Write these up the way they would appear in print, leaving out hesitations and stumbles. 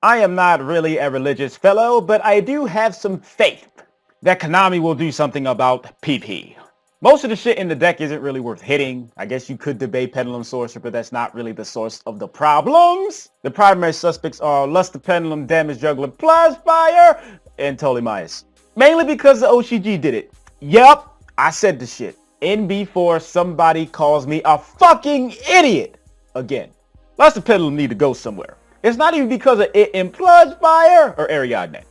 I am not really a religious fellow, but I do have some faith that Konami will do something about PP. Most of the shit in the deck isn't really worth hitting. I guess you could debate Pendulum Sorcerer, but that's not really the source of the problems. The primary suspects are Luster Pendulum, Damage Juggler, Plus Fire, and Ptolemaios. Mainly because the OCG did it. Yup, I said the shit. In B4, somebody calls me a fucking idiot. Again, Luster Pendulum need to go somewhere. It's not even because of it in Plus Fire or Ariadne.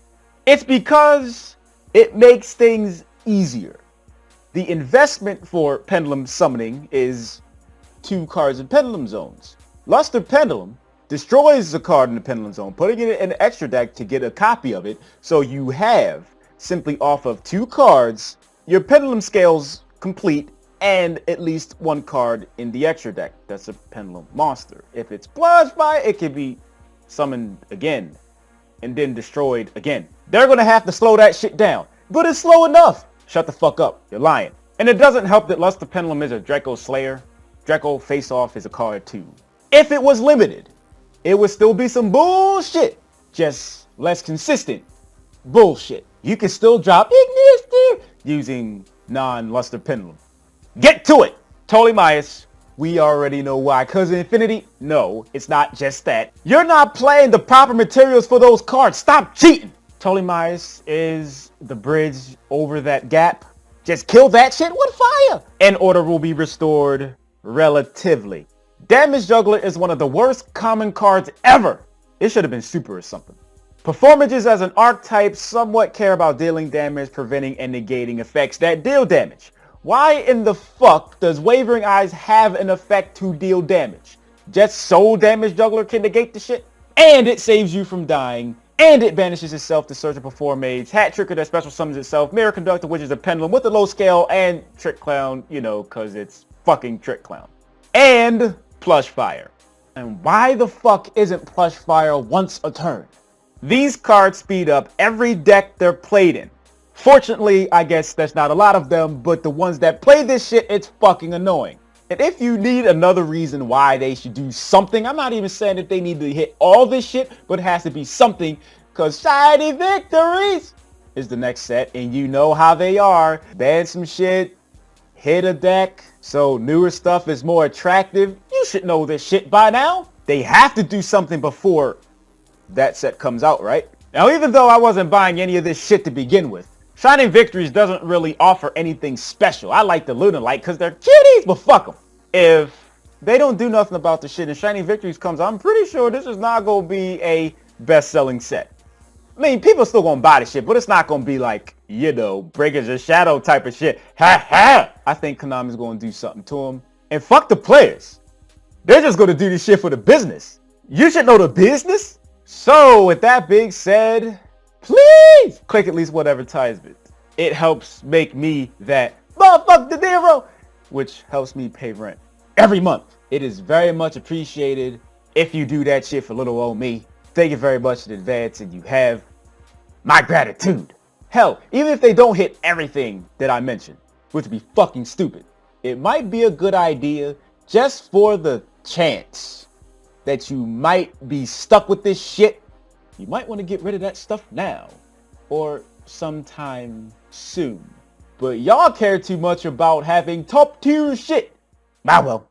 It's because it makes things easier. The investment for Pendulum summoning is 2 cards in Pendulum zones. Luster Pendulum destroys the card in the Pendulum zone, putting it in an extra deck to get a copy of it, so you have, simply off of 2 cards, your Pendulum scales complete and at least 1 card in the extra deck. That's a Pendulum monster. If it's Plus Fire, it can be summoned again and then destroyed again. They're going to have to slow that shit down, but it's slow enough. Shut the fuck up. You're lying. And it doesn't help that Luster Pendulum is a Draco Slayer. Draco Face Off is a card too. If it was limited, it would still be some bullshit. Just less consistent bullshit. You can still drop Ignister using non-Luster Pendulum. Get to it. Ptolemaios. We already know why. Cause Infinity? No, it's not just that. You're not playing the proper materials for those cards. Stop cheating. Ptolemaios is the bridge over that gap. Just kill that shit with fire, and order will be restored relatively. Damage Juggler is one of the worst common cards ever. It should have been super or something. Performages as an archetype somewhat care about dealing damage, preventing and negating effects that deal damage. Why in the fuck does Wavering Eyes have an effect to deal damage? Just so Damage Juggler can negate the shit? And it saves you from dying. And it banishes itself to search and perform aids. Hat Tricker that special summons itself. Mirror Conductor, which is a pendulum with a low scale. And Trick Clown, you know, because it's fucking Trick Clown. And Plush Fire. And why the fuck isn't Plush Fire once a turn? These cards speed up every deck they're played in. Fortunately, I guess there's not a lot of them, but the ones that play this shit, it's fucking annoying. And if you need another reason why they should do something, I'm not even saying that they need to hit all this shit, but it has to be something, because Shiny Victories is the next set, and you know how they are. Ban some shit, hit a deck, so newer stuff is more attractive. You should know this shit by now. They have to do something before that set comes out, right? Now, even though I wasn't buying any of this shit to begin with, Shining Victories doesn't really offer anything special. I like the Luna Light because they're cuties, but fuck them. If they don't do nothing about the shit and Shining Victories comes, I'm pretty sure this is not going to be a best-selling set. I mean, people still going to buy the shit, but it's not going to be like, you know, Breakers of Shadow type of shit. Ha ha! I think Konami's going to do something to them. And fuck the players. They're just going to do this shit for the business. You should know the business. So, with that being said, please click at least one advertisement. It helps make me that motherfucker DINERO, which helps me pay rent every month. It is very much appreciated if you do that shit for little old me. Thank you very much in advance, and you have my gratitude. Hell, even if they don't hit everything that I mentioned, which would be fucking stupid, it might be a good idea just for the chance that you might be stuck with this shit. You might want to get rid of that stuff now or sometime soon. But y'all care too much about having top tier shit. Ah well.